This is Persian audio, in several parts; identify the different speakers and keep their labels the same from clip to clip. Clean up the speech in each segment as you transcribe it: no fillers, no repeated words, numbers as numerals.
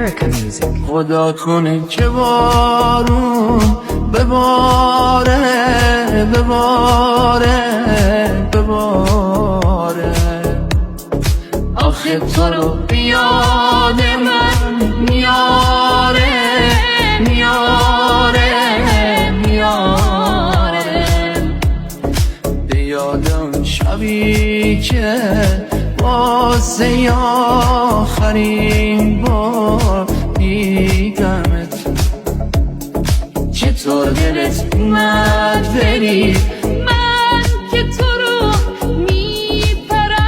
Speaker 1: Erica Music.
Speaker 2: خدا کنه که بارون بباره بباره بباره، آخه تو رو بیاد من میاره میاره میاره، بیاد اون شبی که واسه آخرین بار دیدمت، چطور دلت اومد بری
Speaker 3: من که تو رو میپرستیدمت.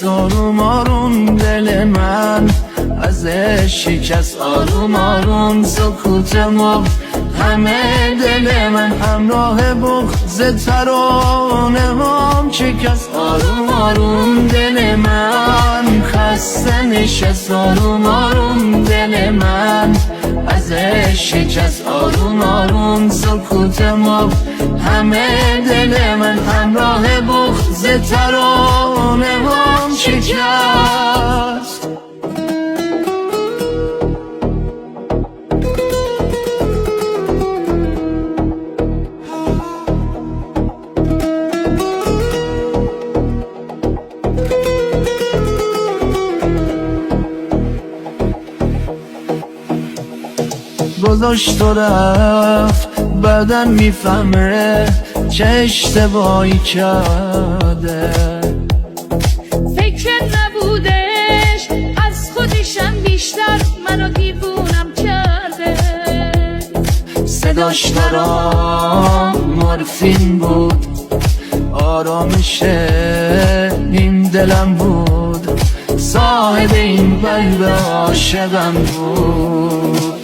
Speaker 2: آروم آروم دل من ازش شکست، آروم آروم سکوت ما همه دل من همراه بغض ترانه مام شکست، آروم آروم دل من خسته نشست، آروم آروم دل من ازش شکست، آروم آروم سکوت ما همه دل من همراه بغض ترانه مام شکست. گذاشت و رفت بدن میفهمه چه اشتباهی کرده،
Speaker 3: فکر نبودش از خودشم بیشتر منو دیوونم کرده،
Speaker 2: صداش دارم مورفین بود، آرامش این دلم بود، صاحب این قلب عاشقم بود.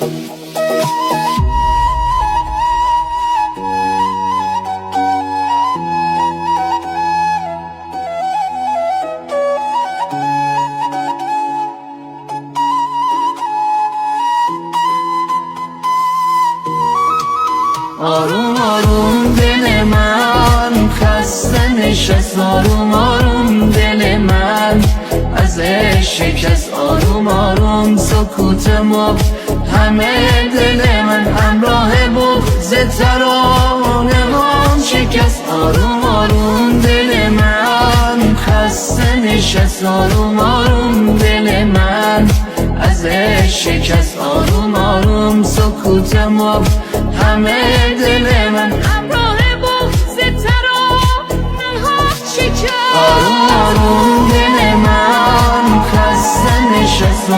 Speaker 2: آروم آروم دل من خسته نشست، آروم آروم دل من ازش شکست، آروم آروم سکوت ما همه دل من همراه بغض ترانه مام شکست، آروم آروم دل من خسته نشست، آروم آروم دل من ازش شکست، آروم آروم سکوت ما همه دل من
Speaker 3: همراه بغض ترانه ها شکست،
Speaker 2: آروم آروم دل من خسته نشست،